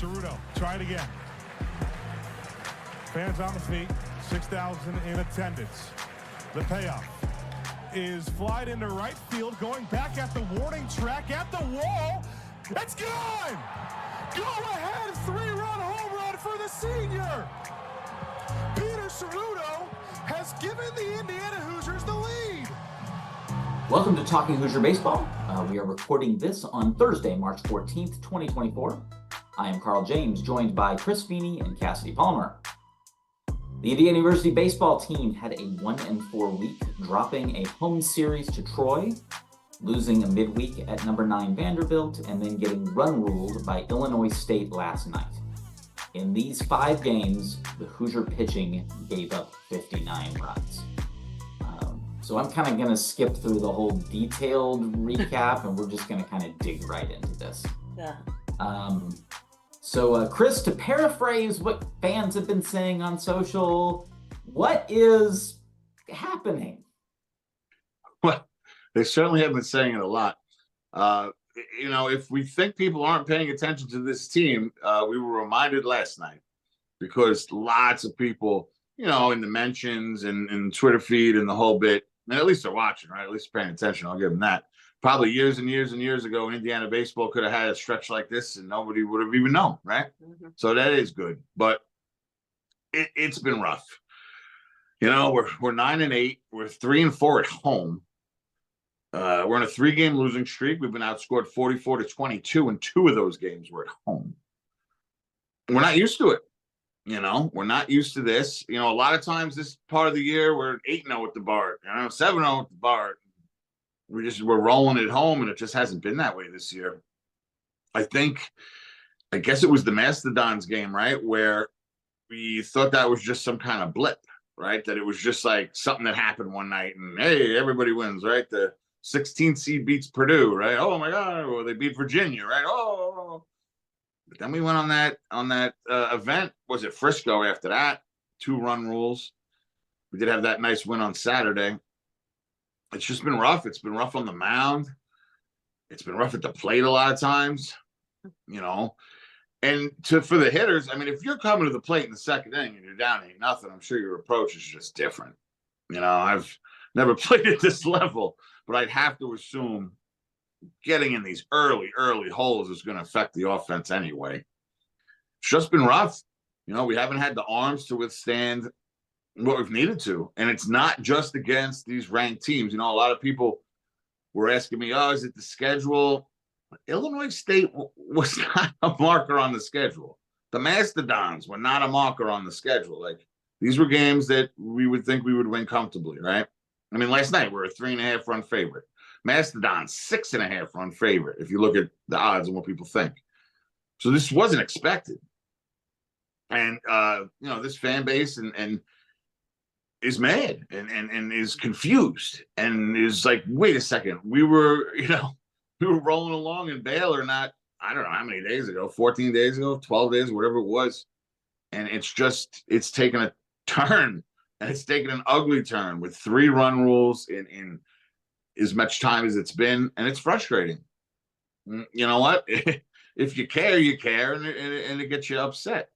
Ceruto, try it again. Fans on the feet, 6,000 in attendance. The payoff is flied into right field, going back at the warning track, at the wall. It's gone! Go ahead, 3-run home run for the senior. Peter Ceruto has given the Indiana Hoosiers the lead. Welcome to Talking Hoosier Baseball. We are recording this on Thursday, March 14th, 2024. I am Carl James, joined by Chris Feeney and Cassidy Palmer. The Indiana University baseball team had a 1-4 week, dropping a home series to Troy, losing a midweek at number 9 Vanderbilt, and then getting run-ruled by Illinois State last night. In these 5 games, the Hoosier pitching gave up 59 runs. So I'm kind of going to skip through the whole detailed recap, and we're just going to kind of dig right into this. Yeah. So Chris, to paraphrase what fans have been saying on social, what is happening? Well, they certainly have been saying it a lot. If we think people aren't paying attention to this team, we were reminded last night, because lots of people, in the mentions and Twitter feed and the whole bit, and at least they're watching, right? At least they're paying attention. I'll give them that. Probably years and years and years ago, Indiana baseball could have had a stretch like this and nobody would have even known, right? Mm-hmm. So that is good. But it's been rough. We're 9-8. We're 3-4 at home. We're on a 3-game losing streak. We've been outscored 44-22, and 2 of those games were at home. We're not used to it. We're not used to this. A lot of times this part of the year, we're 8-0 at the BART, 7-0 at the BART. We're rolling at home, and it just hasn't been that way this year. I guess it was the Mastodons game, right, where we thought that was just some kind of blip, right? That it was just like something that happened one night, and hey, everybody wins, right? The 16th seed beats Purdue, right? Oh my God, or they beat Virginia, right? Oh, but then we went on that event. Was it Frisco after that? 2-run rules. We did have that nice win on Saturday. It's just been rough. It's been rough on the mound. It's been rough at the plate a lot of times, And for the hitters, if you're coming to the plate in the second inning and you're down 8-0, I'm sure your approach is just different. I've never played at this level, but I'd have to assume getting in these early holes is going to affect the offense anyway. It's just been rough. We haven't had the arms to withstand what we've needed to. And it's not just against these ranked teams. A lot of people were asking me, is it the schedule? Illinois State was not a marker on the schedule. The Mastodons were not a marker on the schedule. Like, these were games that we would think we would win comfortably, right? Last night we were a 3.5-run favorite. Mastodons, 6.5-run favorite, if you look at the odds and what people think. So this wasn't expected. And, this fan base and is mad and is confused and is like, wait a second, we were rolling along in Baylor not, I don't know how many days ago, 14 days ago, 12 days, whatever it was. And it's taken a turn, and it's taken an ugly turn with 3-run rules in as much time as it's been. And it's frustrating. You know what? If you care, you care, and it gets you upset.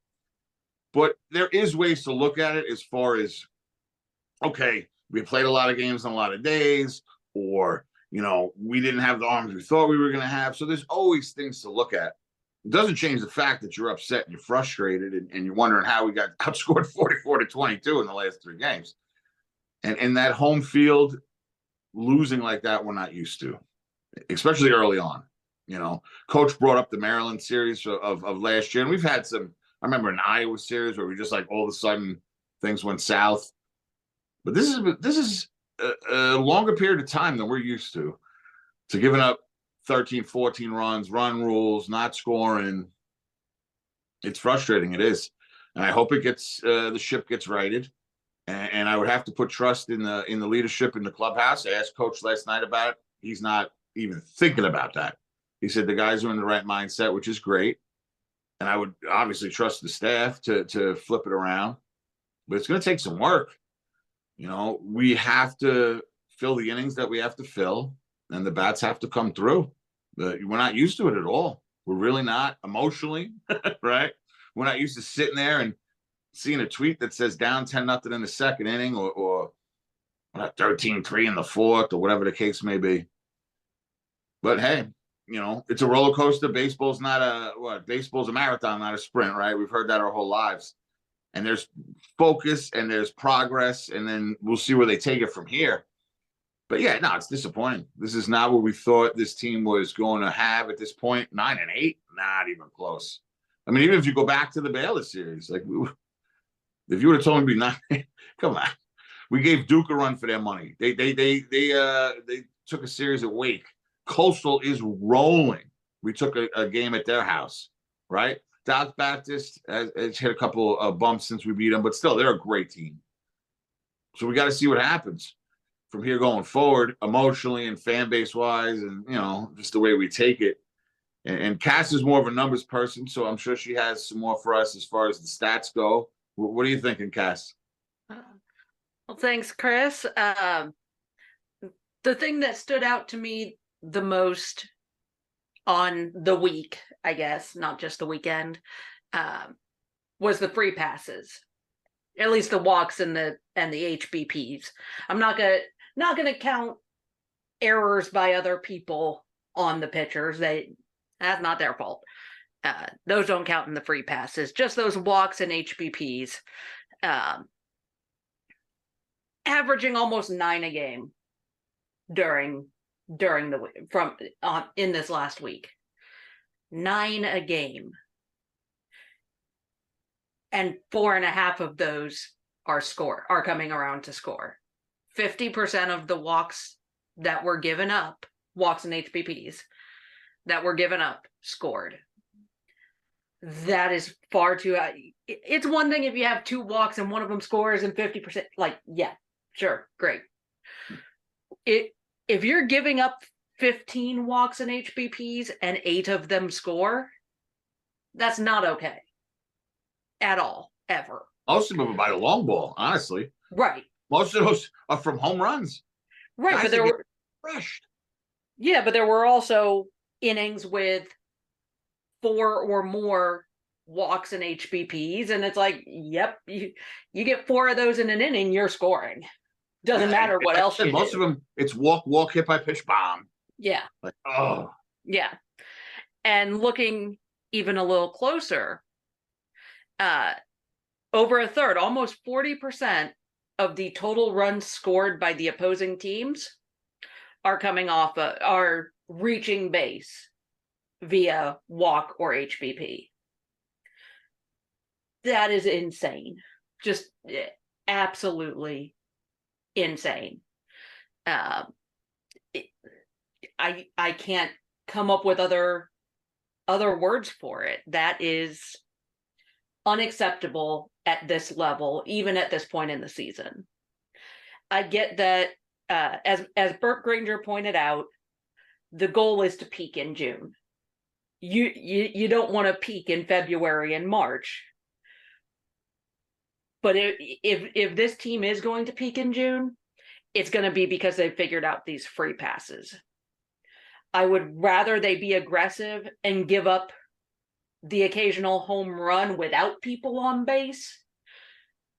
But there is ways to look at it as far as, okay, we played a lot of games on a lot of days, or, we didn't have the arms we thought we were going to have. So there's always things to look at. It doesn't change the fact that you're upset and you're frustrated and you're wondering how we got outscored 44-22 in the last 3 games. And that home field losing like that, we're not used to, especially early on. Coach brought up the Maryland series of last year, and we've had some. I remember an Iowa series where we just like all of a sudden things went south. But this is a longer period of time than we're used to giving up 13, 14 runs, run rules, not scoring. It's frustrating. It is. And I hope the ship gets righted. And I would have to put trust in the leadership in the clubhouse. I asked Coach last night about it. He's not even thinking about that. He said the guys are in the right mindset, which is great. And I would obviously trust the staff to flip it around. But it's going to take some work. We have to fill the innings that we have to fill, and the bats have to come through. We're not used to it at all. We're really not emotionally, right? We're not used to sitting there and seeing a tweet that says down 10-0 in the second inning or 13-3 in the fourth or whatever the case may be. But hey, it's a roller coaster. Baseball's a marathon, not a sprint, right? We've heard that our whole lives. And there's focus and there's progress, and then we'll see where they take it from here. But yeah, no, it's disappointing. This is not what we thought this team was going to have at this point. 9-8, not even close. I mean, even if you go back to the Baylor series, like if you would have told me to be 9, come on. We gave Duke a run for their money. They took a series at Wake. Coastal is rolling. We took a game at their house, right? Dallas Baptist has hit a couple of bumps since we beat them, but still, they're a great team. So we got to see what happens from here going forward, emotionally and fan base wise, and just the way we take it. And Cass is more of a numbers person, so I'm sure she has some more for us as far as the stats go. What are you thinking, Cass? Well, thanks, Chris. The thing that stood out to me the most on the week, I guess, not just the weekend, was the free passes. At least the walks and the HBPs. I'm not gonna count errors by other people on the pitchers. That's not their fault. Those don't count in the free passes. Just those walks and HBPs. Averaging almost 9 a game during in this last week. 9 a game. And 4.5 of those are coming around to score. 50% of the walks that were given up, walks and HBPs that were given up, scored. That is far too it's one thing if you have 2 walks and one of them scores and 50%, like, yeah, sure, great. If you're giving up 15 walks and HBPs and 8 of them score, that's not okay. At all, ever. Most of them are by the long ball, honestly. Right. Most of those are from home runs. Right, Guys but there were crushed. Yeah, but there were also innings with 4 or more walks and HBPs, and it's like, yep, you get 4 of those in an inning, you're scoring. Doesn't matter what else you do. Most of them, it's walk, hit by pitch, bomb. Yeah. Like, oh. Yeah. And looking even a little closer, over a third, almost 40% of the total runs scored by the opposing teams are reaching base via walk or HBP. That is insane. Just absolutely insane. I can't come up with other words for it. That is unacceptable at this level, even at this point in the season. I get that, as Burt Granger pointed out, the goal is to peak in June. You don't want to peak in February and March. But if this team is going to peak in June, it's going to be because they've figured out these free passes. I would rather they be aggressive and give up the occasional home run without people on base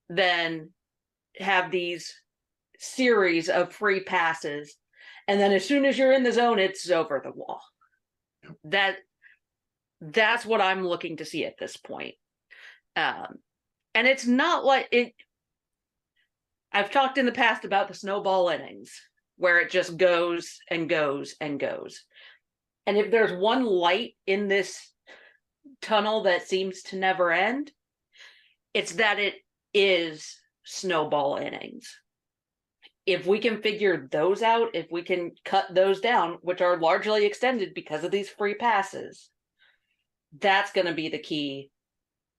than have these series of free passes. And then as soon as you're in the zone, it's over the wall. That's what I'm looking to see at this point. And it's not like it. I've talked in the past about the snowball innings where it just goes and goes and goes. And if there's one light in this tunnel that seems to never end, it's that it is snowball innings. If we can figure those out, if we can cut those down, which are largely extended because of these free passes, that's going to be the key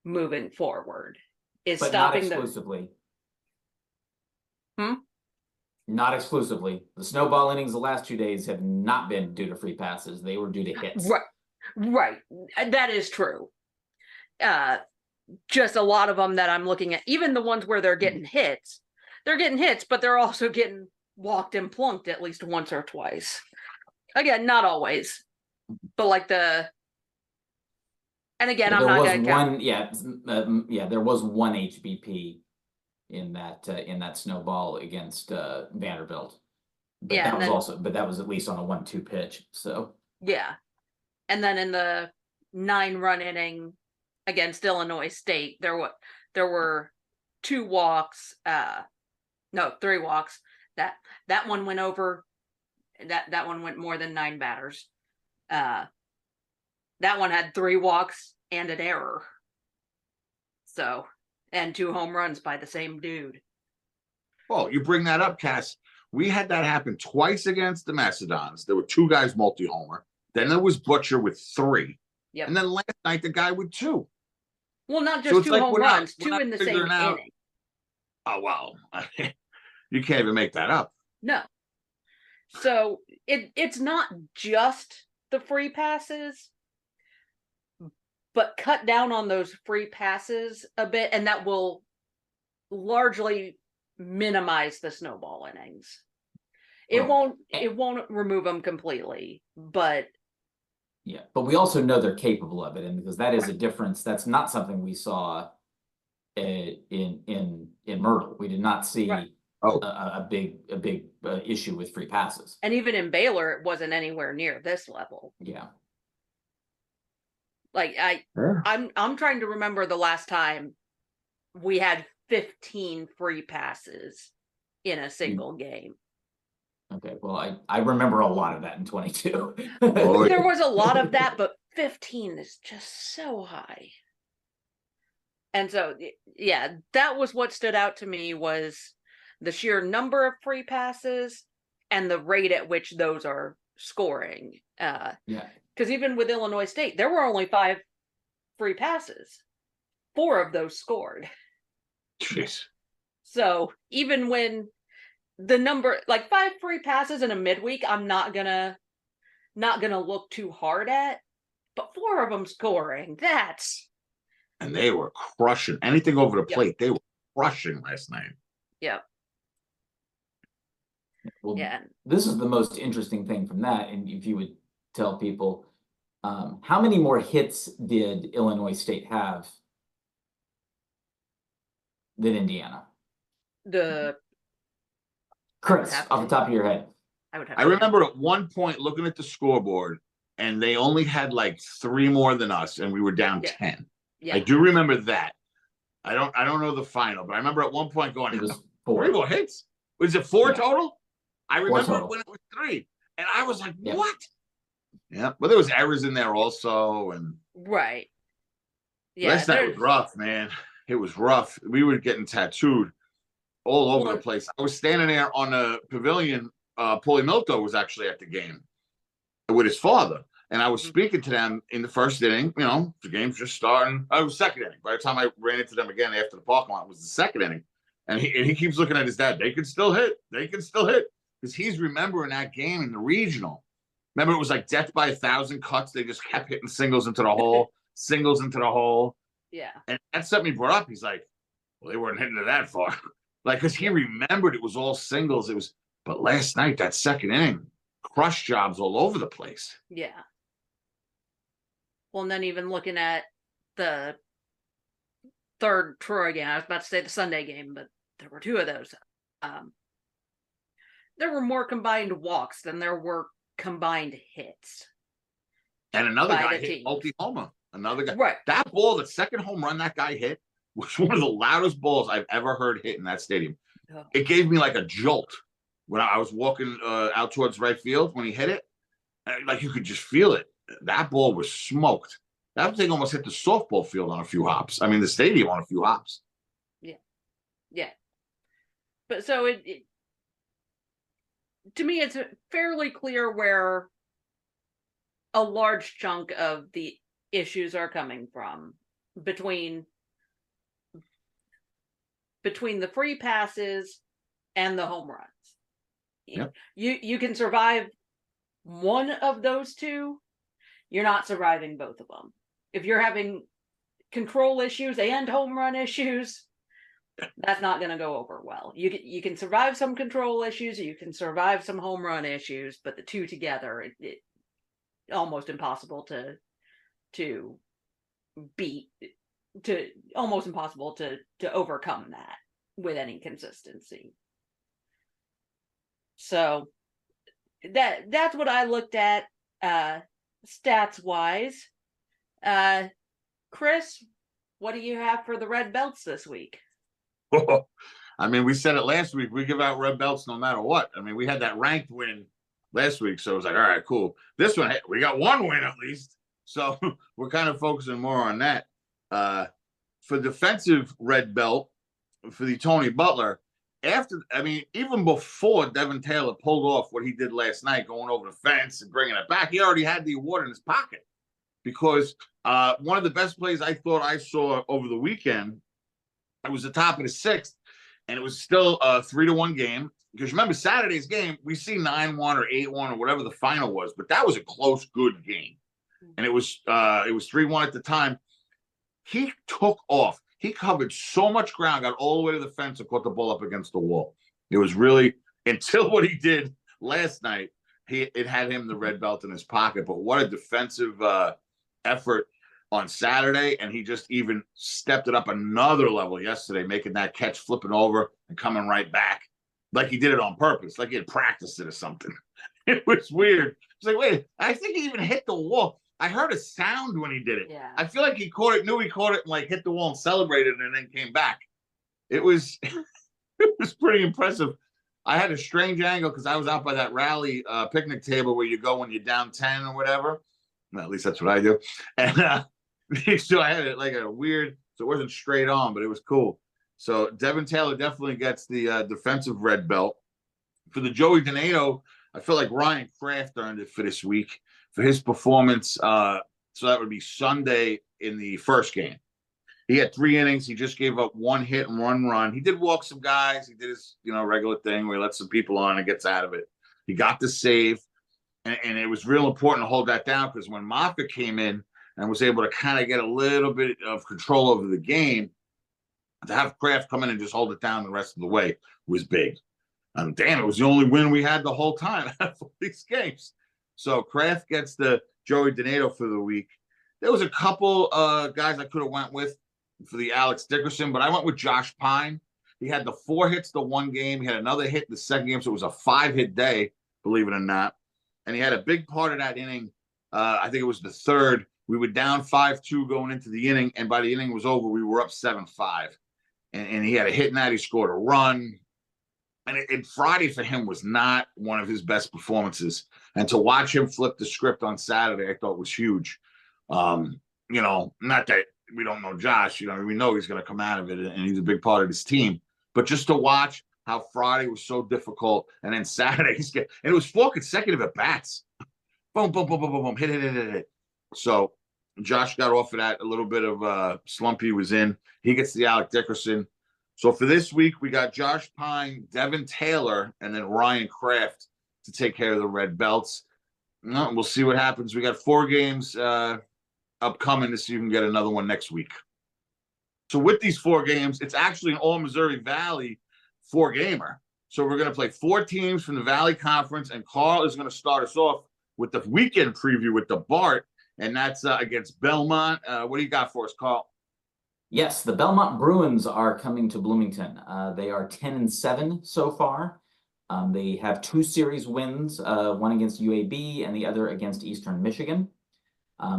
moving forward. Is but stopping not exclusively. The Not exclusively. The snowball innings the last 2 days have not been due to free passes. They were due to hits. Right. That is true. Just a lot of them that I'm looking at, even the ones where they're getting hits, but they're also getting walked and plunked at least once or twice. Again, not always, but like the And again, Yeah, I'm there not was going to count. one. There was one HBP in that snowball against Vanderbilt, but Yeah, and then that was at least on a 1-2 pitch. So yeah, and then in the 9-run inning against Illinois State, there were 2 walks. No, 3 walks. That one went over. That one went more than 9 batters. That one had 3 walks and an error. So, and 2 home runs by the same dude. Oh, you bring that up, Cass. We had that happen twice against the Macedons. There were 2 guys multi-homer. Then there was Butcher with 3. Yep. And then last night, the guy with 2. Well, not So just it's 2 like home we're not- runs, we're 2 not in the same figuring out- inning. Oh, wow. You can't even make that up. No. So it's not just the free passes, but cut down on those free passes a bit, and that will largely minimize the snowball innings. It won't remove them completely, but yeah, but we also know they're capable of it, and because that is a difference. That's not something we saw in Myrtle. We did not see Right. a big issue with free passes. and even in Baylor, it wasn't anywhere near this level. Yeah. Like Yeah. I'm trying to remember the last time we had 15 free passes in a single game. Okay, well, I remember a lot of that in 22. Oh, There was a lot of that, but 15 is just so high. And so, yeah, that was what stood out to me, was the sheer number of free passes and the rate at which those are scoring. Yeah. Because even with Illinois State, there were only 5 free passes. 4 of those scored. Jeez. So even when the number, like 5 free passes in a midweek, I'm not gonna look too hard at. But 4 of them scoring, that's And they were crushing anything over the Yep. plate. They were crushing last night. yep. Well, Yeah. this is the most interesting thing from that. And if you would tell people, how many more hits did Illinois State have than Indiana? Chris, have off the to- top of your head. I remember at one point looking at the scoreboard, and they only had like 3 more than us, and we were down Yeah. 10. Yeah. I do remember that. I don't know the final, but I remember at one point going, It was 3 4. more hits. Was it 4 Yeah. total? I 4 remember total. when it was 3, and I was like, Yeah. what? Yeah, but there was errors in there also, and Right. Yeah. last night was rough, man. It was rough. We were getting tattooed all over the place. I was standing there on the pavilion. Paulie Milto was actually at the game with his father, and I was Mhm. speaking to them in the first inning. You know, the game's just starting. It was second inning. By the time I ran into them again after the parking lot, it was the second inning. And he keeps looking at his dad. They can still hit. They can still hit. Because he's remembering that game in the regional. Remember, it was like death by 1,000 cuts. They just kept hitting singles into the hole, singles into the hole. Yeah. And that's something he brought up. He's like, well, they weren't hitting it that far. Like, because he remembered it was all singles. But last night, that second inning, crush jobs all over the place. Yeah. Well, and then even looking at the third Troy game, I was about to say the Sunday game, but there were 2 of those. There were more combined walks than there were combined hits. And another By guy the hit team. multi-homer. Another guy. Right. That ball, the second home run that guy hit, was one of the loudest balls I've ever heard hit in that stadium. Oh. It gave me like a jolt when I was walking out towards right field when he hit it. Like you could just feel it. That ball was smoked. That thing almost hit the softball field on a few hops. I mean, the stadium on a few hops. Yeah. But so it to me, it's fairly clear where a large chunk of the issues are coming from between the free passes and the home runs. Yep. You can survive one of those 2, you're not surviving both of them. If you're having control issues and home run issues, that's not going to go over well. You can survive some control issues, you can survive some home run issues, but the 2 together, it almost impossible to beat, to almost impossible to overcome that with any consistency. So that's what I looked at stats wise. Chris, what do you have for the red belts this week? I mean, we said it last week. We give out red belts no matter what. I mean, we had that ranked win last week, so it was like, all right, cool. This one, hey, we got one win at least. So we're kind of focusing more on that. For defensive red belt, for the Tony Butler, even before Devin Taylor pulled off what he did last night, going over the fence and bringing it back, he already had the award in his pocket. Because one of the best plays I thought I saw over the weekend, it was the top of the sixth, and it was still a 3-1 game. Because remember, Saturday's game, we see 9-1 or 8-1 or whatever the final was, but that was a close, good game. And it was 3-1 at the time. He took off. He covered so much ground, got all the way to the fence and put the ball up against the wall. It was really, until what he did last night, it had him the red belt in his pocket. But what a defensive effort on Saturday. And he just even stepped it up another level yesterday, making that catch, flipping over and coming right back. Like he did it on purpose, like he had practiced it or something. It was weird. It's like, wait, I think he even hit the wall. I heard a sound when he did it. Yeah. I feel like he knew he caught it and like hit the wall and celebrated and then came back. It was it was pretty impressive. I had a strange angle because I was out by that rally picnic table where you go when you're down 10 or whatever. Well, at least that's what I do. And so I had it like a weird, so it wasn't straight on, but it was cool. So Devin Taylor definitely gets the defensive red belt. For the Joey Donato, I feel like Ryan Kraft earned it for this week for his performance. So that would be Sunday in the first game. He had 3 innings. He just gave up 1 hit and 1 run. He did walk some guys. He did his, regular thing where he lets some people on and gets out of it. He got the save, and it was real important to hold that down because when Moffitt came in and was able to kind of get a little bit of control over the game, to have Kraft come in and just hold it down the rest of the way was big. Damn, it was the only win we had the whole time for these games. So Kraft gets the Joey Donato for the week. There was a couple guys I could have went with for the Alex Dickerson, but I went with Josh Pine. He had the 4 hits the one game. He had another hit the second game, so it was a 5-hit day, believe it or not. And he had a big part of that inning. I think it was the third. We were down 5-2 going into the inning, and by the inning was over, we were up 7-5. And he had a hit in that. He scored a run. And Friday for him was not one of his best performances. And to watch him flip the script on Saturday, I thought was huge. Not that we don't know Josh, we know he's going to come out of it and he's a big part of this team. But just to watch how Friday was so difficult, and then Saturday and it was 4 consecutive at bats. Boom, boom, boom, boom, boom, boom, hit. So Josh got off of that a little bit of slump he was in. He gets the Alec Dickerson. So for this week, we got Josh Pine, Devin Taylor, and then Ryan Kraft to take care of the red belts. We'll see what happens. We got 4 games upcoming to see if you can get another one next week. So with these 4 games, it's actually an all-Missouri Valley 4-gamer. So we're going to play 4 teams from the Valley Conference, and Carl is going to start us off with the weekend preview with the Bart, and that's against Belmont. What do you got for us, Carl? Yes, the Belmont Bruins are coming to Bloomington. They are 10-7 so far. They have 2 series wins, one against UAB and the other against Eastern Michigan.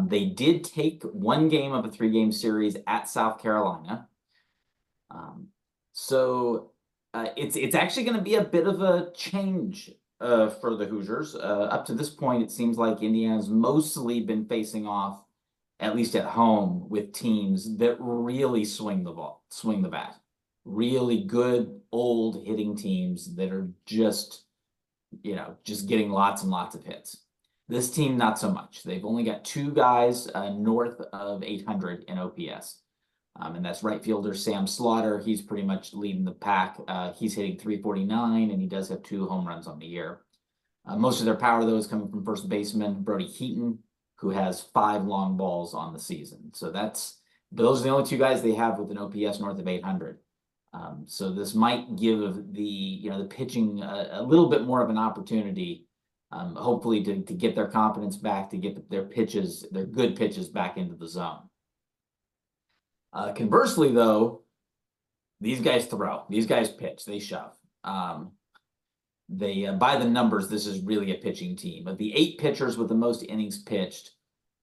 They did take 1 game of a 3-game series at South Carolina. So it's actually going to be a bit of a change for the Hoosiers. Up to this point, it seems like Indiana's mostly been facing off, at least at home, with teams that really swing the bat. Really good, old hitting teams that are just getting lots and lots of hits. This team, not so much. They've only got 2 guys north of 800 in OPS. And that's right fielder Sam Slaughter. He's pretty much leading the pack. He's hitting 349, and he does have 2 home runs on the year. Most of their power, though, is coming from first baseman Brody Heaton, who has 5 long balls on the season. So those are the only 2 guys they have with an OPS north of 800. So this might give the pitching a little bit more of an opportunity, hopefully to get their confidence back, to get their good pitches back into the zone. Conversely, though, these guys throw, these guys pitch, they shove. They by the numbers, this is really a pitching team. Of the 8 pitchers with the most innings pitched,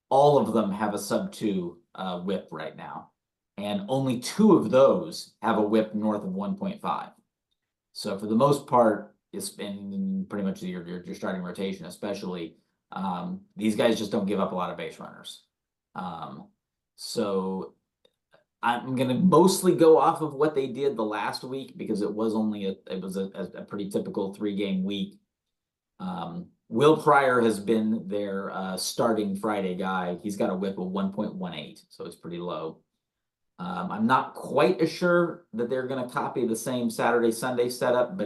all of them have a sub-2 whip right now, and only 2 of those have a whip north of 1.5. So for the most part, it's been pretty much your starting rotation, especially. These guys just don't give up a lot of base runners. So I'm going to mostly go off of what they did the last week because it was only a pretty typical 3-game week. Will Pryor has been their starting Friday guy. He's got a whip of 1.18, so it's pretty low. I'm not quite as sure that they're going to copy the same Saturday Sunday setup,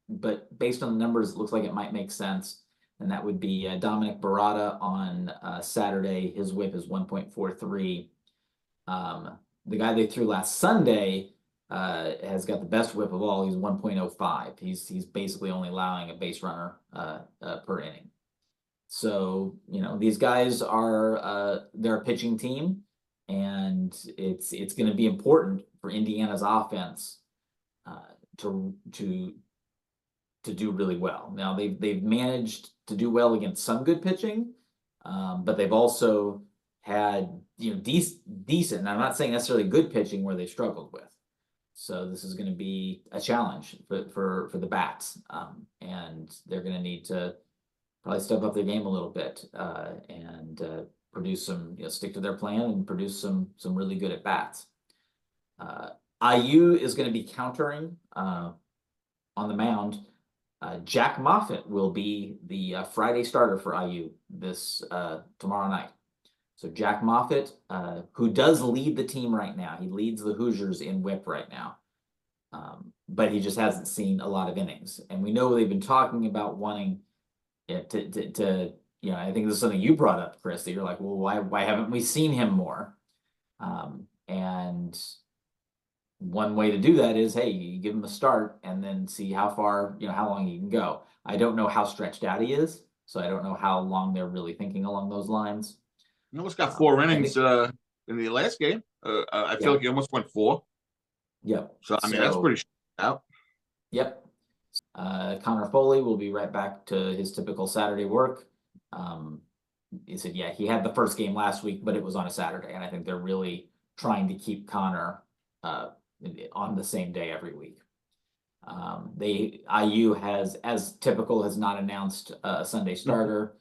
but based on the numbers, it looks like it might make sense. And that would be Dominic Barada on Saturday. His whip is 1.43. The guy they threw last Sunday has got the best whip of all. He's 1.05. He's basically only allowing a base runner per inning. So, these guys are they're a pitching team, and it's going to be important for Indiana's offense to do really well. Now they've managed to do well against some good pitching, but they've also had decent. And I'm not saying necessarily good pitching where they struggled with. So this is going to be a challenge for the bats, and they're going to need to probably step up their game a little bit and produce some, stick to their plan and produce some really good at bats. IU is going to be countering on the mound. Jack Moffitt will be the Friday starter for IU this tomorrow night. So Jack Moffitt, who does lead the team right now, he leads the Hoosiers in whip right now, but he just hasn't seen a lot of innings. And we know they've been talking about wanting it to I think this is something you brought up, Chris, that you're like, well, why haven't we seen him more? And one way to do that is, hey, you give him a start and then see how far, how long he can go. I don't know how stretched out he is, so I don't know how long they're really thinking along those lines. He almost got 4 innings in the last game. I feel like he almost went 4. Yep. So, that's pretty out. Yep. Connor Foley will be right back to his typical Saturday work. He said, he had the first game last week, but it was on a Saturday, and I think they're really trying to keep Connor on the same day every week. IU has, as typical, has not announced a Sunday starter.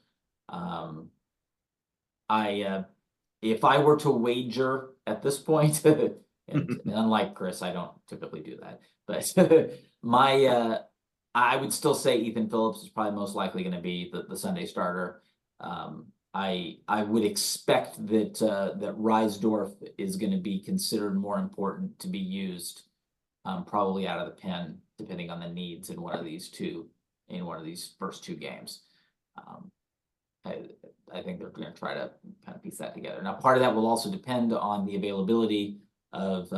If I were to wager at this point, and unlike Chris, I don't typically do that, but I would still say Ethan Phillips is probably most likely going to be the Sunday starter. I would expect that Reisdorf is going to be considered more important to be used, probably out of the pen, depending on the needs in one of these first 2 games. I think they're going to try to kind of piece that together. Now, part of that will also depend on the availability of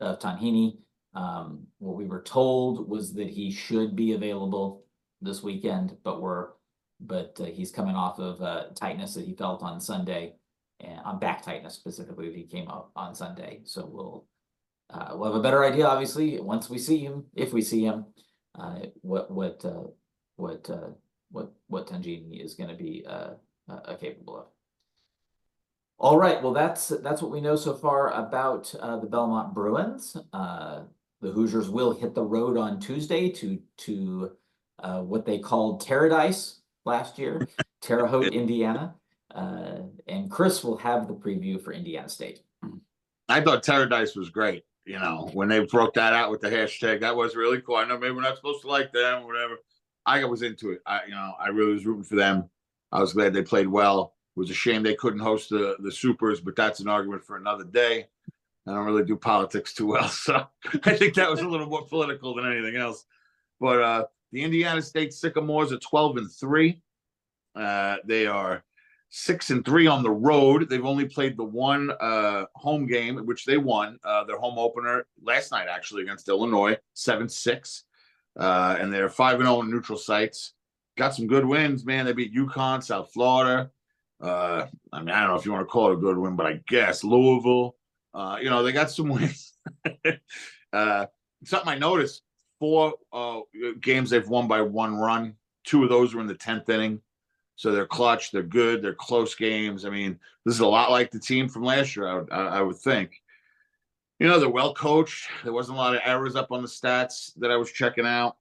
Tanhini. What we were told was that he should be available this weekend, but he's coming off of tightness that he felt on Sunday, and on back tightness specifically that he came up on Sunday. So we'll have a better idea, obviously, once we see him, if we see him, what Tanhini is going to be capable of. All right, well, that's what we know so far about the Belmont Bruins. The Hoosiers will hit the road on Tuesday to what they called Terradise last year, Terre Haute, Indiana. And Chris will have the preview for Indiana State. I thought Terradise was great. When they broke that out with the hashtag, that was really cool. I know maybe we're not supposed to like them or whatever. I was into it. I really was rooting for them. I was glad they played well. It was a shame they couldn't host the Supers, but that's an argument for another day. I don't really do politics too well, so I think that was a little more political than anything else. But the Indiana State Sycamores are 12-3. They are 6-3 on the road. They've only played the one home game, which they won. Their home opener last night, actually, against Illinois, 7-6. And they're 5-0 in neutral sites. Got some good wins, man. They beat UConn, South Florida. I don't know if you want to call it a good win, but I guess Louisville. They got some wins. Something I noticed, 4 games they've won by 1 run. 2 of those were in the 10th inning. So they're clutch, they're good, they're close games. I mean, this is a lot like the team from last year, I would think. They're well coached. There wasn't a lot of errors up on the stats that I was checking out.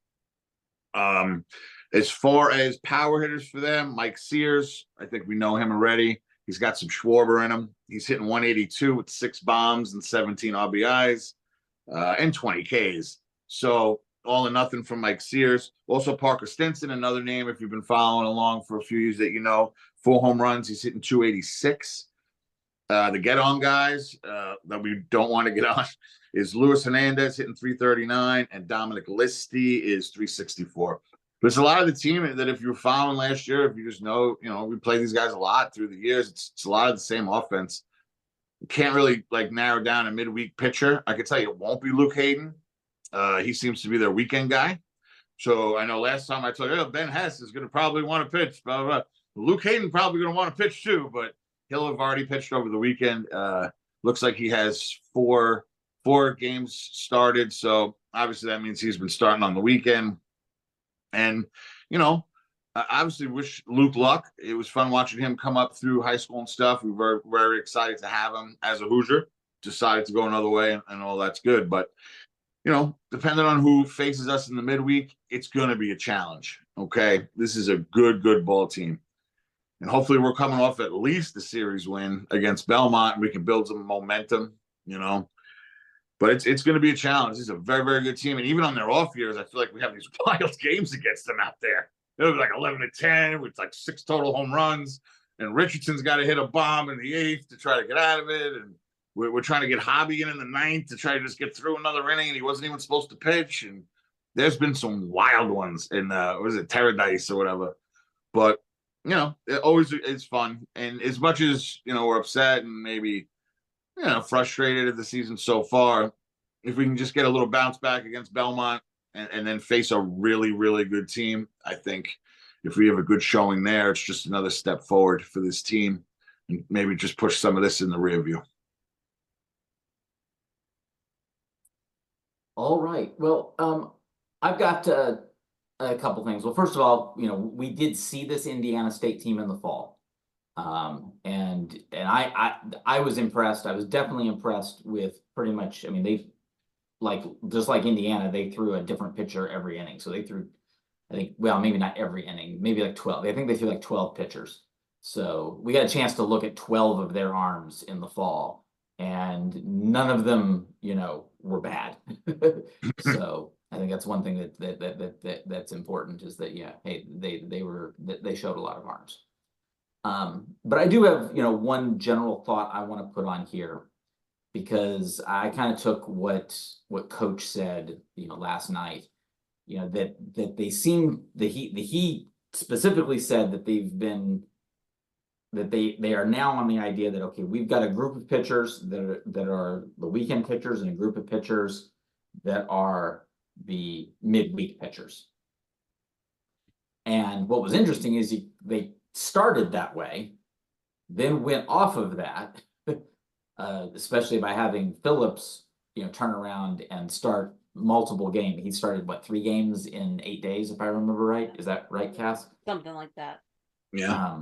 As far as power hitters for them, Mike Sears, I think we know him already. He's got some Schwarber in him. He's hitting 182 with 6 bombs and 17 RBIs and 20 Ks. So all or nothing from Mike Sears. Also Parker Stinson, another name if you've been following along for a few years that 4 home runs. He's hitting 286. The get-on guys that we don't want to get on is Luis Hernandez hitting 339 and Dominic Listy is 364. There's a lot of the team that if you were following last year, if you just know, we play these guys a lot through the years. It's a lot of the same offense. You can't really narrow down a midweek pitcher. I can tell you it won't be Luke Hayden. He seems to be their weekend guy. So I know last time I told you, Ben Hess is going to probably want to pitch. Blah, blah, blah. Luke Hayden probably going to want to pitch too, but he'll have already pitched over the weekend. Looks like he has four games started. So obviously that means he's been starting on the weekend. And, I obviously wish Luke luck. It was fun watching him come up through high school and stuff. We were very excited to have him as a Hoosier. Decided to go another way and all that's good. But, depending on who faces us in the midweek, it's going to be a challenge. Okay. This is a good ball team. And hopefully we're coming off at least the series win against Belmont and we can build some momentum, But it's going to be a challenge. This is a very, very good team. And even on their off years, I feel like we have these wild games against them out there. It'll be like 11-10 with 6 total home runs. And Richardson's got to hit a bomb in the 8th to try to get out of it. And we're trying to get Hobby in the 9th to try to just get through another inning. And he wasn't even supposed to pitch. And there's been some wild ones in, Paradise or whatever. But, it's fun. And as much as, we're upset and maybe, frustrated at the season so far, if we can just get a little bounce back against Belmont and then face a really, really good team, I think if we have a good showing there, it's just another step forward for this team and maybe just push some of this in the rear view. All right. Well, I've got a couple things. Well, first of all, we did see this Indiana State team in the fall. And I was impressed. I was definitely impressed with pretty much, they just like Indiana, they threw a different pitcher every inning. So they threw, I think, well, maybe not every inning, maybe 12. I think they threw 12 pitchers. So we got a chance to look at 12 of their arms in the fall and none of them, were bad. So I think that's one thing that's important is that, hey, they showed a lot of arms. But I do have, one general thought I want to put on here because I kind of took what Coach said, last night, that they seem that he specifically said that they are now on the idea that, okay, we've got a group of pitchers that are the weekend pitchers and a group of pitchers that are the midweek pitchers. And what was interesting is they started that way, then went off of that, especially by having Phillips, turn around and start multiple games. He started 3 games in 8 days, if I remember right. Is that right, Cass? Something like that. Yeah.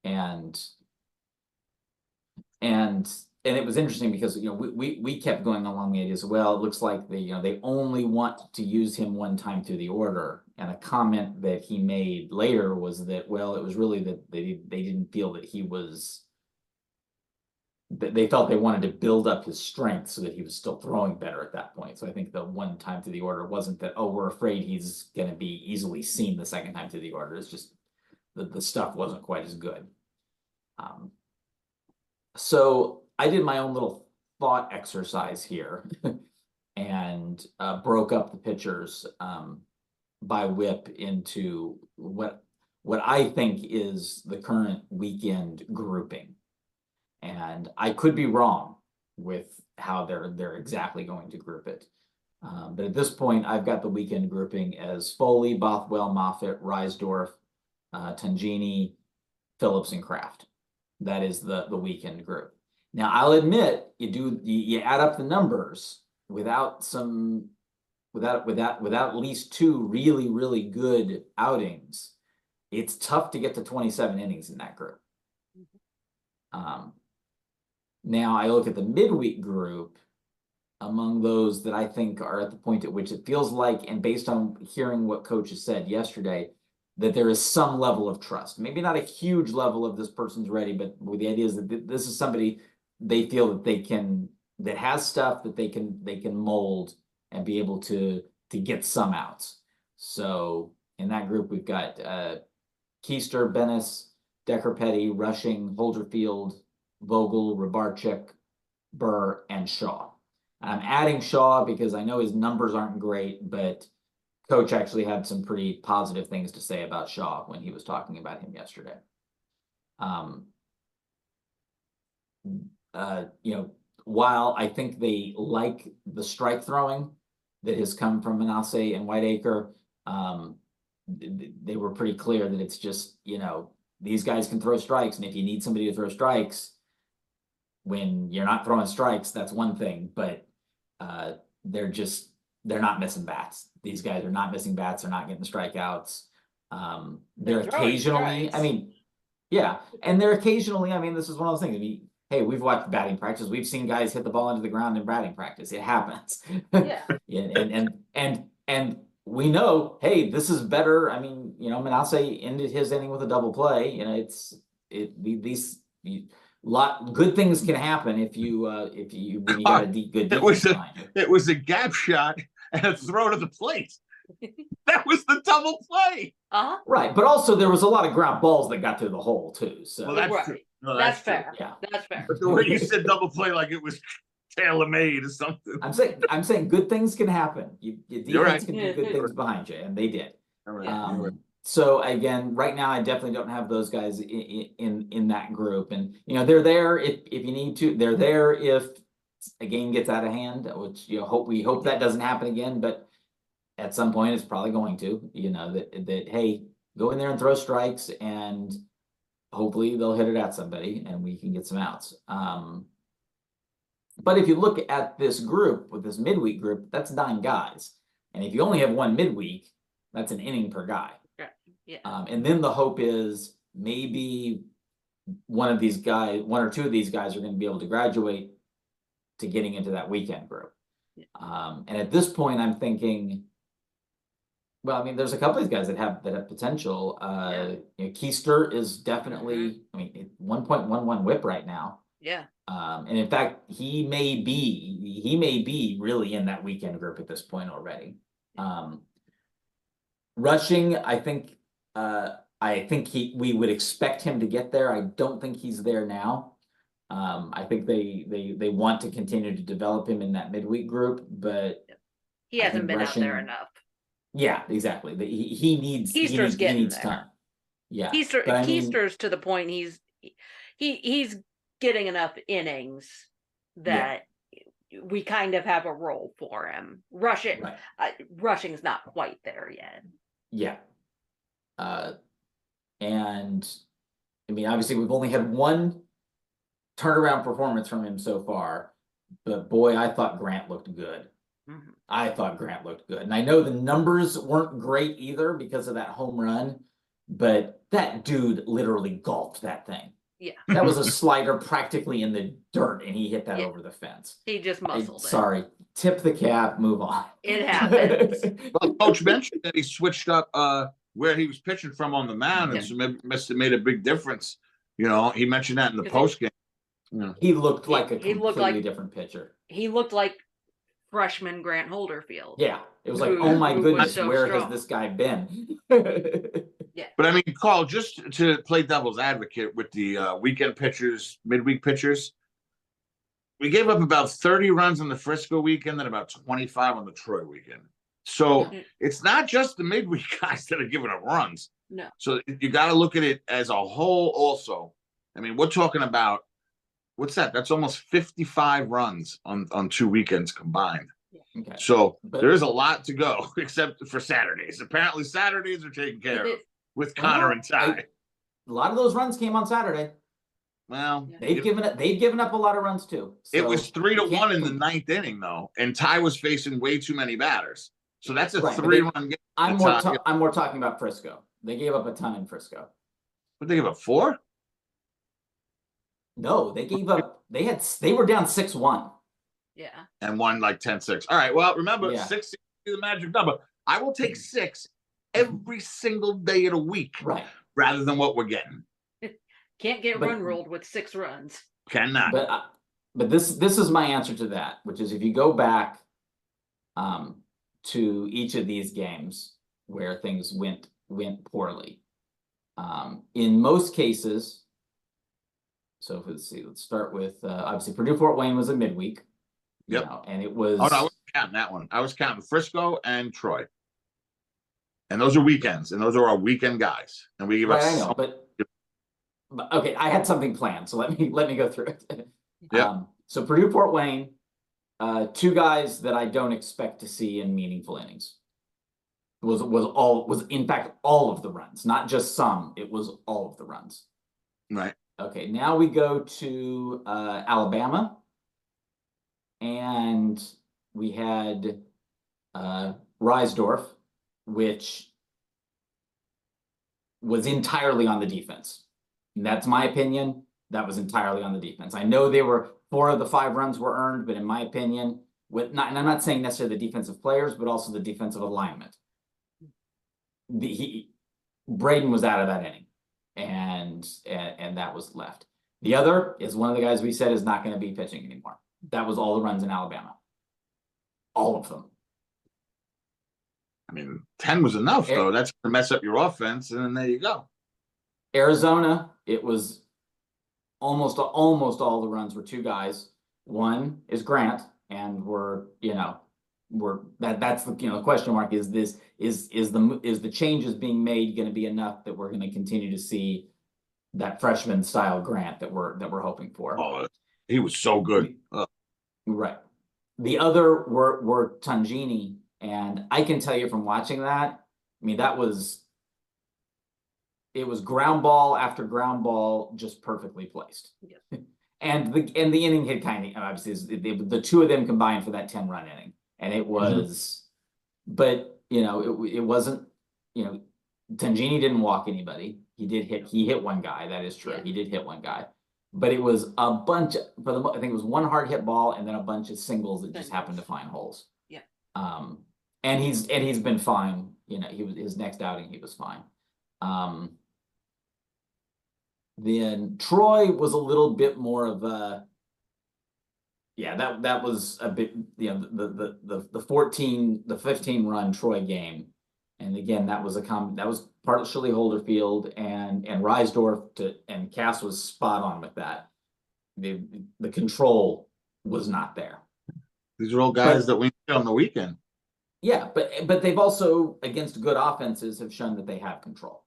And it was interesting because we kept going along the idea as well. It looks like they only want to use him one time through the order. And a comment that he made later was that, well, it was really that they didn't feel that he was, that they felt they wanted to build up his strength so that he was still throwing better at that point. So I think the one time through the order wasn't that, oh, we're afraid he's going to be easily seen the second time through the order. It's just that the stuff wasn't quite as good. So I did my own little thought exercise here and broke up the pitchers by whip into what I think is the current weekend grouping. And I could be wrong with how they're exactly going to group it. But at this point, I've got the weekend grouping as Foley, Bothwell, Moffitt, Reisdorf, Tangini, Phillips, and Kraft. That is the weekend group. Now, I'll admit, you add up the numbers without at least two really, really good outings. It's tough to get to 27 innings in that group. Now I look at the midweek group among those that I think are at the point at which it feels like, and based on hearing what coaches said yesterday, that there is some level of trust. Maybe not a huge level of this person's ready, but the idea is that this is somebody they feel that has stuff that they can mold and be able to get some outs. So in that group, we've got Keister, Bennis, Decker, Petty, Rushing, Holderfield, Vogel, Rabarchik, Burr, and Shaw. I'm adding Shaw because I know his numbers aren't great, but Coach actually had some pretty positive things to say about Shaw when he was talking about him yesterday. While I think they like the strike throwing that has come from Manasseh and Whiteacre, they were pretty clear that it's just, these guys can throw strikes, and if you need somebody to throw strikes when you're not throwing strikes, that's one thing, but they're not missing bats. These guys are not missing bats. They're not getting strikeouts. They're occasionally, they're occasionally, this is one of those things. Hey, we've watched batting practice. We've seen guys hit the ball into the ground in batting practice. It happens. Yeah. and we know, hey, this is better. Manasseh ended his inning with a double play. Good things can happen when you got a good defense behind you. It was a gap shot and a throw to the plate. That was the double play. Right, but also there was a lot of ground balls that got through the hole too. So well, that's true. No, that's fair. Yeah. That's fair. But the way you said double play, like it was tailor-made or something. I'm saying good things can happen. Your defense can do good things behind you, and they did. Right. So again, right now I definitely don't have those guys in that group, and they're there if you need to. They're there if a game gets out of hand, which we hope that doesn't happen again. But at some point, it's probably going to. That hey, go in there and throw strikes, and hopefully they'll hit it at somebody, and we can get some outs. But if you look at this group with this midweek group, that's 9 guys, and if you only have one midweek, that's an inning per guy. Yeah. And then the hope is maybe one or two of these guys are going to be able to graduate to getting into that weekend group. Yeah. And at this point, I'm thinking, there's a couple of these guys that have potential. Keister is definitely, 1.11 WHIP right now. Yeah. And in fact, he may be really in that weekend group at this point already. Rushing, I think we would expect him to get there. I don't think he's there now. I think they want to continue to develop him in that midweek group, but he hasn't been out there enough. Yeah, exactly. He needs time. Yeah, Keister's to the point he's getting enough innings that we kind of have a role for him. Rushing's not quite there yet. Yeah. And obviously we've only had one turnaround performance from him so far, but boy, I thought Grant looked good. Mm-hmm. And I know the numbers weren't great either because of that home run, but that dude literally golfed that thing. Yeah. That was a slider practically in the dirt, and he hit that over the fence. He just muscled it. Sorry. Tip the cap, move on. It happens. Well, Coach mentioned that he switched up where he was pitching from on the mound, and so must have made a big difference. He mentioned that in the post game. He looked like a completely different pitcher. He looked like freshman Grant Holderfield. Yeah. It was like, oh my goodness, where has this guy been? Yeah. But Carl, just to play devil's advocate with the weekend pitchers, midweek pitchers, we gave up about 30 runs on the Frisco weekend and about 25 on the Troy weekend. So it's not just the midweek guys that are giving up runs. No. So you got to look at it as a whole also. We're talking about, what's that? That's almost 55 runs on 2 weekends combined. Okay. So there is a lot to go, except for Saturdays. Apparently Saturdays are taken care of with Connor and Ty. A lot of those runs came on Saturday. Well, Yeah. They've given up a lot of runs too. it So was 3-1 in the ninth inning though, and Ty was facing way too many batters. So that's a Right, but 3-run game. I'm Ty- more talking about Frisco. They gave up a ton in Frisco. What they give up 4? No, they gave up. They were down 6-1. Yeah. And won like 10-6. All right. Well, remember, Yeah. 6 is the magic number. I will take 6 every single day of the week Right. rather than what we're getting. Can't get But- run ruled with 6 runs. Cannot. But this is my answer to that, which is if you go back to each of these games where things went poorly, in most cases. So let's see. Let's start with obviously Purdue Fort Wayne was a midweek. Yep. You know, and it was. Oh no, I wasn't counting that one. I was counting Frisco and Troy. And those are weekends, and those are our weekend guys. And we give Right, us I know, but okay, I had something planned, so let me go through it. Yeah. So Purdue Fort Wayne, 2 guys that I don't expect to see in meaningful innings. Was in fact all of the runs, not just some. It was all of the runs. right. Okay, now we go to Alabama, and we had Reisdorf, which was entirely on the defense. And that's my opinion. That was entirely on the defense. I know they were 4 of the 5 runs were earned, but in my opinion, and I'm not saying necessarily the defensive players, but also the defensive alignment. Braden was out of that inning, and that was left. The other is one of the guys we said is not going to be pitching anymore. That was all the runs in Alabama. All of them. I mean, 10 was enough, though. That's to mess up your offense, and then there you go. Arizona, it was almost all the runs were 2 guys. One is Grant, and that's the question mark is the changes being made going to be enough that we're going to continue to see that freshman style Grant that we're hoping for. Oh, he was so good. Right. The other were Tangini, and I can tell you from watching that, I mean, it was ground ball after ground ball, just perfectly placed. Yeah. And the inning hit kind of obviously the 2 of them combined for that 10-run inning, and it was, but it wasn't, Tangini didn't walk anybody. He hit 1 guy. That is true. Yeah. He did hit 1 guy, but it was a bunch I think it was 1 hard hit ball and then a bunch of singles that just happened to find holes. Yeah. And he's been fine. His next outing he was fine. Then Troy was a little bit more of a, that was a bit, the 15 run Troy game. And again, that was partially Holderfield and Reisdorf and Cass was spot on with that. The control was not there. These are all guys that we need on the weekend. Yeah, but they've also, against good offenses, have shown that they have control.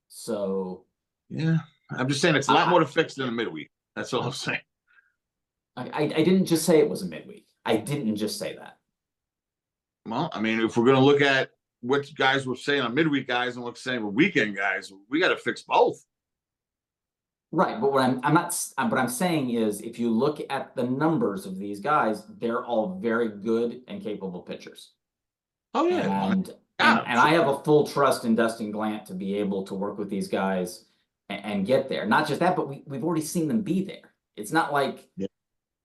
So yeah, I'm just saying it's a lot more to fix than a midweek. That's all I'm saying. I didn't just say it was a midweek. I didn't just say that. Well, I mean, if we're going to look at what guys were saying on midweek guys and what's saying with weekend guys, we got to fix both. Right, but what I'm saying is, if you look at the numbers of these guys, they're all very good and capable pitchers. Oh yeah, and I have a full trust in Dustin Glant to be able to work with these guys and get there. Not just that, but we've already seen them be there. It's not like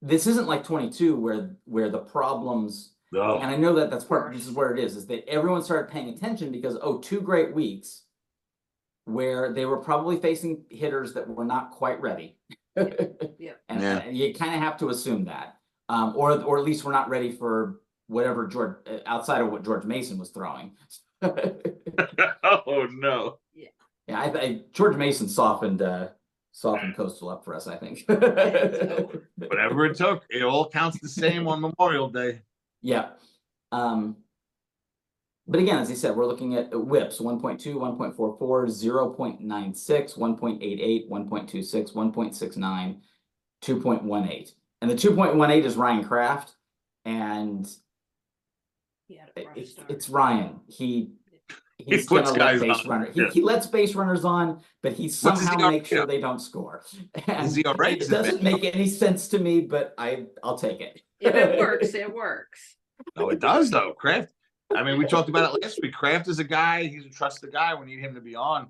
this isn't like 22 where the problems. Oh. And I know that this is where it is that everyone started paying attention because 2 great weeks where they were probably facing hitters that were not quite ready. Yeah. And you kind of have to assume that, or at least we're not ready for whatever outside of what George Mason was throwing. Oh no! Yeah, I George Mason softened Coastal up for us, I think. Whatever it took, it all counts the same on Memorial Day. Yeah. But again, as I said, we're looking at whips 1.2, 1.44, 0.96, 1.88, 1.26, 1.69, 2.18. And the 2.18 is Ryan Kraft. And it's Ryan. he's puts gonna let guys base on. runner. Yeah. He lets base runners on, but he What's his somehow makes ERA? sure they don't score. His And ERA it is doesn't make any sense to me, but I'll take it. If it works, it works. No, it does though. Kraft. I mean, we talked about it last week. Kraft is a guy. He's a trusted guy. We need him to be on.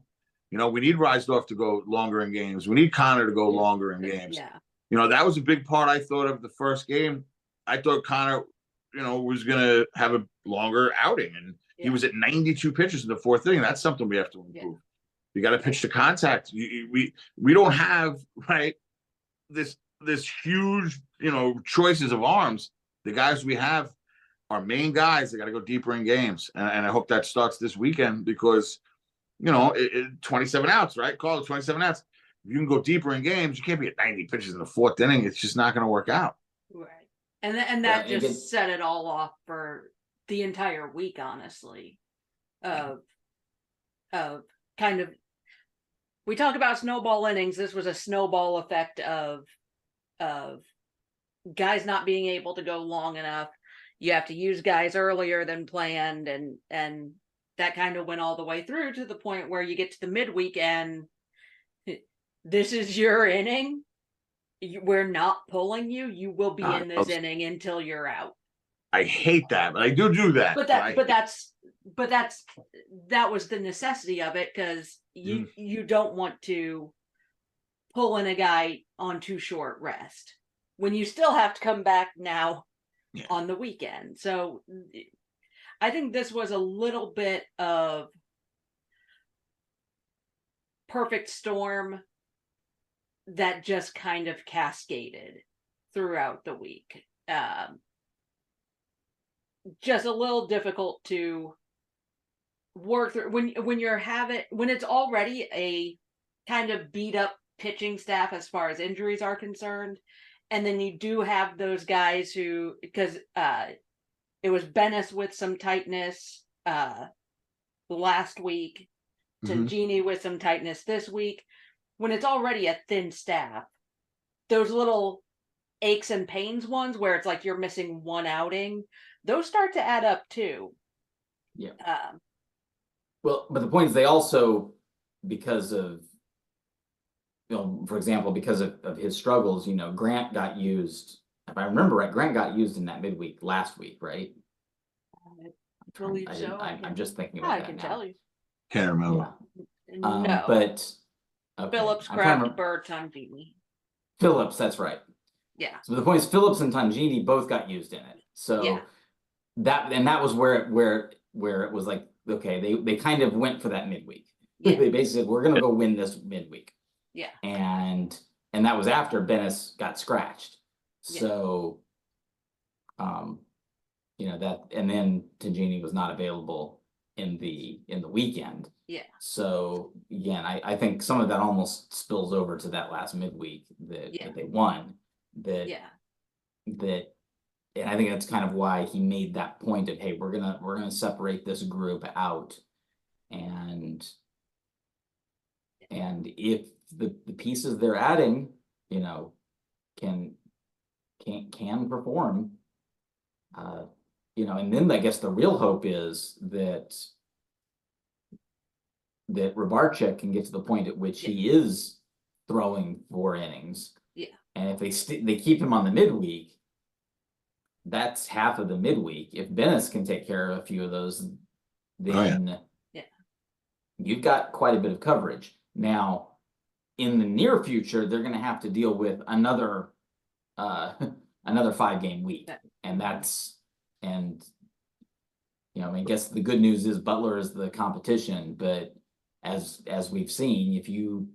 We need Reisdorf to go longer in games. We need Connor to go longer in games. Yeah. That was a big part I thought of the first game. I thought Connor, was going to have a longer outing, and he was at 92 pitches in the fourth inning. That's something we have to improve. Yeah. You got to pitch to contact. We don't have this huge choices of arms. The guys we have are main guys. They got to go deeper in games, and I hope that starts this weekend because 27 outs, right? Call it 27 outs. If you can go deeper in games, you can't be at 90 pitches in the fourth inning. It's just not going to work out. Right. And that just set it all off for the entire week, honestly. Of kind of, we talk about snowball innings. This was a snowball effect of guys not being able to go long enough. You have to use guys earlier than planned, and that kind of went all the way through to the point where you get to the midweek and this is your inning. We're not pulling you. You will be in this inning until you're out. I hate that, but I do that. That was the necessity of it, because you don't want to pull in a guy on too short rest when you still have to come back now on the weekend. So I think this was a little bit of perfect storm that just kind of cascaded throughout the week. Just a little difficult to work through when it's already a kind of beat up pitching staff as far as injuries are concerned, and then you do have those guys who, because it was Bennis with some tightness last week, Tangini with some tightness this week. When it's already a thin staff, those little aches and pains ones where it's like you're missing one outing, those start to add up too. Yeah. Well, but the point is they also, because of, for example, because of his struggles, Grant got used. If I remember right, Grant got used in that midweek last week, right? I believe so. I'm just thinking about that. I can now. tell you. Can't remember. Yeah. No. But okay. Phillips, Kraft, Bird, Tangini. Phillips, that's right. Yeah. So the point is, Phillips and Tangini both got used in it. So that was where it was like, okay, they kind of went for that midweek. Yeah. They basically said, we're gonna go win this midweek. Yeah. And that was after Bennis got scratched. So that, and then Tangini was not available in the weekend. Yeah. So again, I think some of that almost spills over to that last midweek that they won. And I think that's kind of why he made that point of, hey, we're gonna separate this group out, and if the pieces they're adding, can perform, and then I guess the real hope is that Rabarchik can get to the point at which he is throwing 4 innings. Yeah. And if they keep him on the midweek, that's half of the midweek. If Bennis can take care of a few of those, then you've got quite a bit of coverage. Now, in the near future, they're going to have to deal with another 5-game week, I guess the good news is Butler is the competition, but as we've seen, if you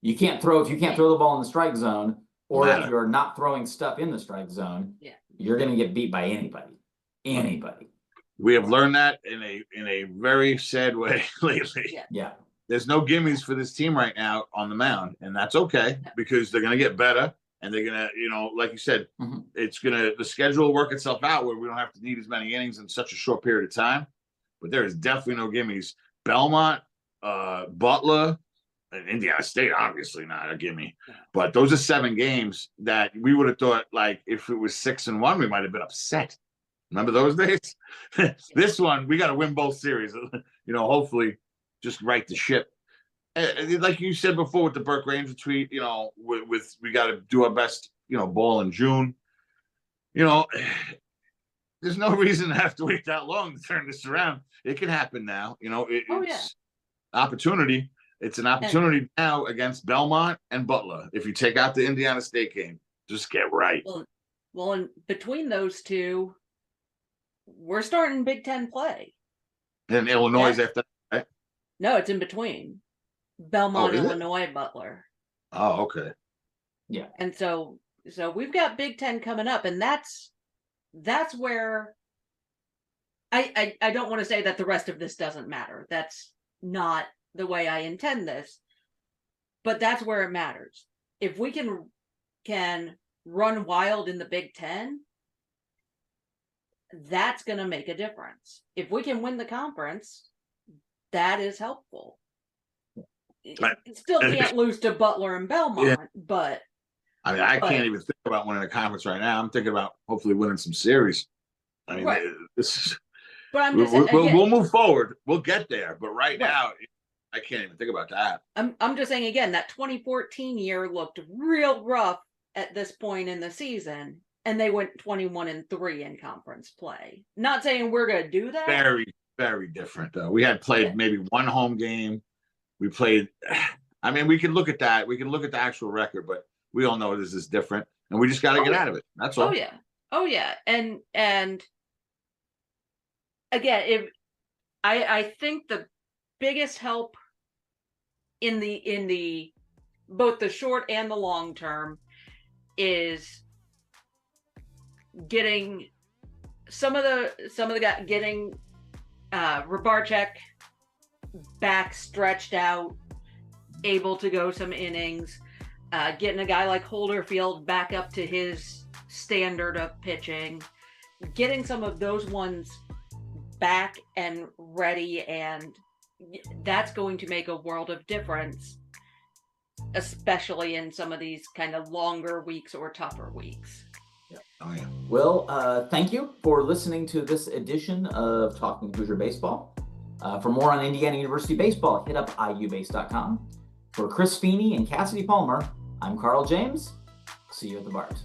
you can't throw the ball in the strike zone, or if you're not throwing stuff in the strike zone, you're going to get beat by anybody. We have learned that in a very sad way lately. Yeah. There's no gimmies for this team right now on the mound, and that's okay because they're going to get better, and they're going to, like you said, the schedule will work itself out where we don't have to need as many innings in such a short period of time. But there is definitely no gimmies. Belmont, Butler, and Indiana State, obviously not a gimme. But those are 7 games that we would have thought, like, if it was 6-1, we might have been upset. Remember those days? This one, we got to win both series. Hopefully just right the ship. Like you said before with the Burke Ranger tweet, with we got to do our best, ball in June. There's no reason to have to wait that long to turn this around. It can happen now. It's opportunity. It's an opportunity now against Belmont and Butler. If you take out the Indiana State game, just get right. Well, and between those two, we're starting Big Ten play. And Illinois after that, right? No, it's in between. Belmont, Illinois, Butler. Oh, okay. Yeah. And so we've got Big Ten coming up, and that's where I don't want to say that the rest of this doesn't matter. That's not the way I intend this. But that's where it matters. If we can run wild in the Big Ten, that's going to make a difference. If we can win the conference, that is helpful. It still can't lose to Butler and Belmont, but I can't even think about winning a conference right now. I'm thinking about hopefully winning some series. This is. But I'm just saying, we'll move forward. We'll get there. But right now, I can't even think about that. I'm just saying again, that 2014 year looked real rough at this point in the season, and they went 21-3 in conference play. Not saying we're going to do that. Very, very different though. We had played maybe one home game. We played. We can look at that. We can look at the actual record, but we all know this is different, and we just got to get out of it. That's all. Oh yeah. And again, if I think the biggest help in the both the short and the long term is getting some of the guys getting Rabarchek back stretched out, able to go some innings, getting a guy like Holderfield back up to his standard of pitching, getting some of those ones back and ready, and that's going to make a world of difference, especially in some of these kind of longer weeks or tougher weeks. Oh yeah. Well, thank you for listening to this edition of Talking Hoosier Baseball. For more on Indiana University baseball, hit up iubase.com. For Chris Feeney and Cassidy Palmer, I'm Carl James. See you at the bars.